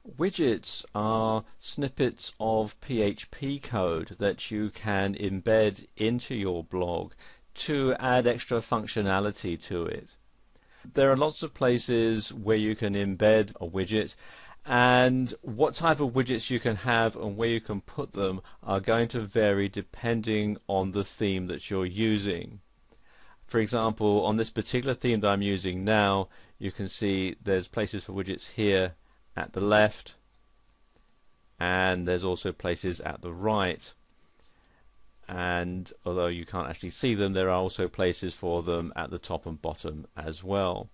Widgets are snippets of PHP code that you can embed into your blog to add extra functionality to it. There are lots of places where you can embed a widget, and what type of widgets you can have and where you can put them are going to vary depending on the theme that you're using. For example, on this particular theme that I'm using now, you can see there's places for widgets here at the left, and there's also places at the right, and although you can't actually see them, there are also places for them at the top and bottom as well.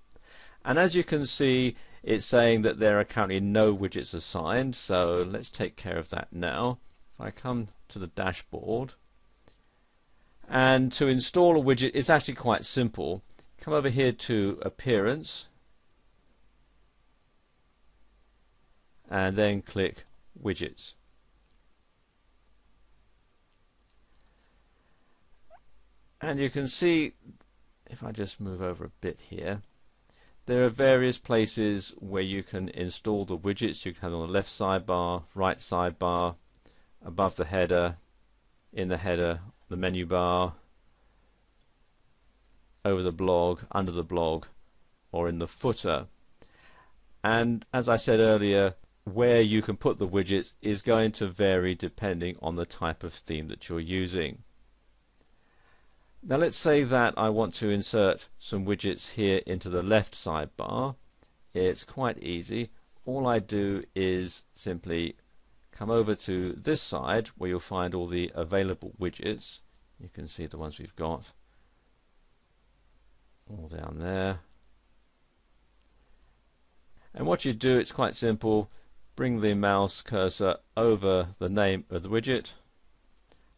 And as you can see, it's saying that there are currently no widgets assigned, so let's take care of that now. If I come to the dashboard, and to install a widget, it's actually quite simple. Come over here to Appearance, and then click Widgets. And you can see, if I just move over a bit here, there are various places where you can install the widgets. You can have them on the left sidebar, right sidebar, above the header, in the header, the menu bar, over the blog, under the blog, or in the footer. And as I said earlier, where you can put the widgets is going to vary depending on the type of theme that you're using. Now let's say that I want to insert some widgets here into the left sidebar. It's quite easy. All I do is simply come over to this side where you'll find all the available widgets. You can see the ones we've got all down there. And what you do, it's quite simple. Bring the mouse cursor over the name of the widget,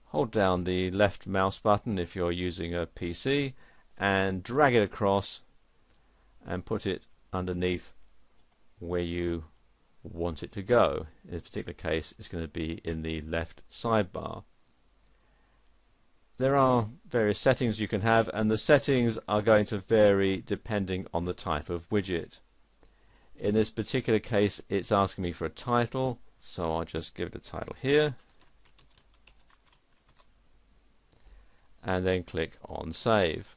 hold down the left mouse button if you're using a PC, and drag it across and put it underneath where you want it to go. In this particular case, it's going to be in the left sidebar. There are various settings you can have, and the settings are going to vary depending on the type of widget. In this particular case, it's asking me for a title, so I'll just give it a title here, and then click on Save.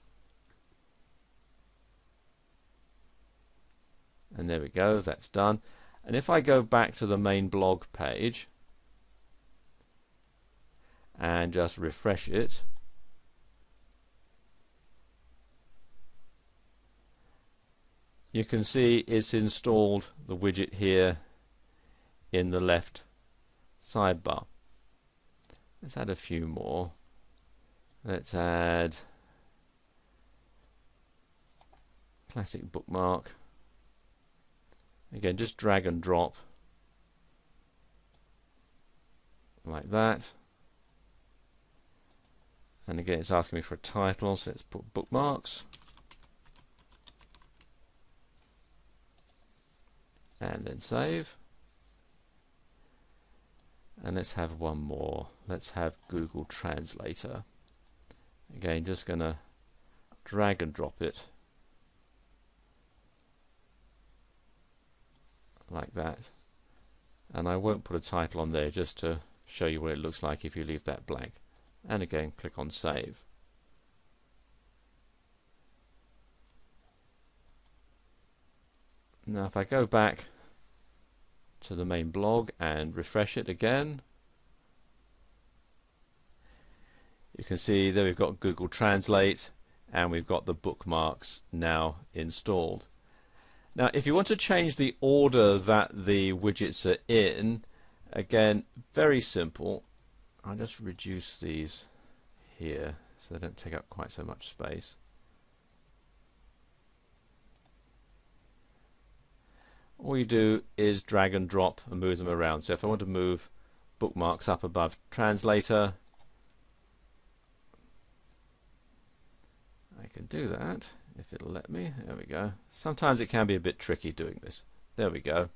And there we go, that's done. And if I go back to the main blog page and just refresh it, you can see it's installed the widget here in the left sidebar. Let's add a few more. Let's add classic bookmark. Again, just drag and drop like that. And again, it's asking me for a title, so let's put bookmarks. And then save. And let's have one more. Let's have Google Translator. Again, just going to drag and drop it like that. And I won't put a title on there, just to show you what it looks like if you leave that blank. And again, click on Save. Now if I go back to the main blog and refresh it again, you can see there we've got Google Translate and we've got the bookmarks now installed. Now if you want to change the order that the widgets are in, again, very simple. I'll just reduce these here so they don't take up quite so much space. All you do is drag and drop and move them around. So if I want to move bookmarks up above Translator, I can do that if it'll let me. There we go. Sometimes it can be a bit tricky doing this. There we go.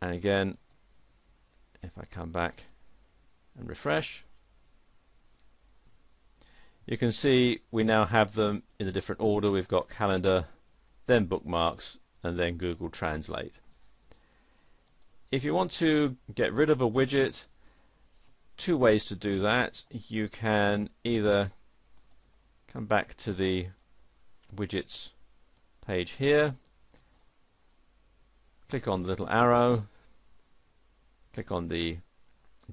And again, if I come back and refresh, you can see we now have them in a different order. We've got calendar, then bookmarks, and then Google Translate. If you want to get rid of a widget, two ways to do that. You can either come back to the widgets page here, click on the little arrow, click on the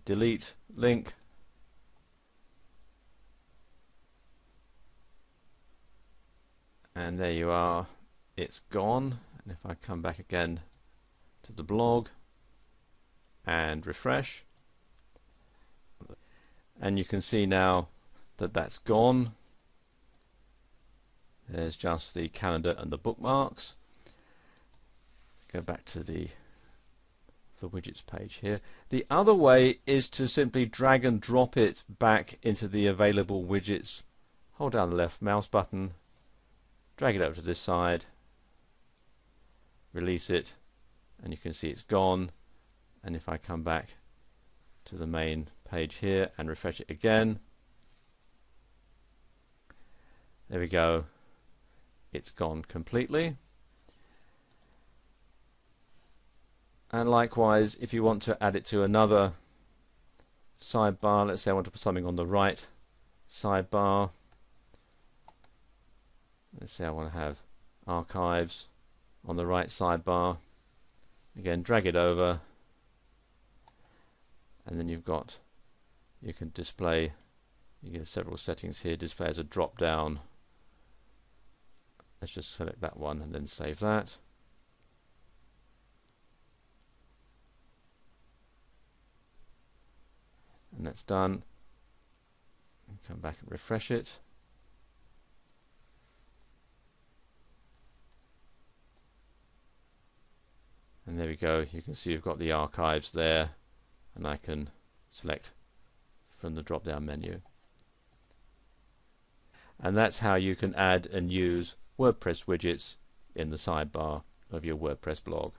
delete link, and there you are, it's gone. And if I come back again to the blog and refresh, and you can see now that that's gone. There's just the calendar and the bookmarks. Go back to the widgets page here. The other way is to simply drag and drop it back into the available widgets. Hold down the left mouse button, drag it over to this side, release it, and you can see it's gone. And if I come back to the main page here and refresh it again, there we go, it's gone completely. And likewise, if you want to add it to another sidebar, let's say I want to put something on the right sidebar, let's say I want to have archives on the right sidebar, again drag it over, and then you can display, you get several settings here, display as a drop down. Let's just select that one and then save that. And that's done. Come back and refresh it. And there we go, you can see you've got the archives there, and I can select from the drop down menu. And that's how you can add and use WordPress widgets in the sidebar of your WordPress blog.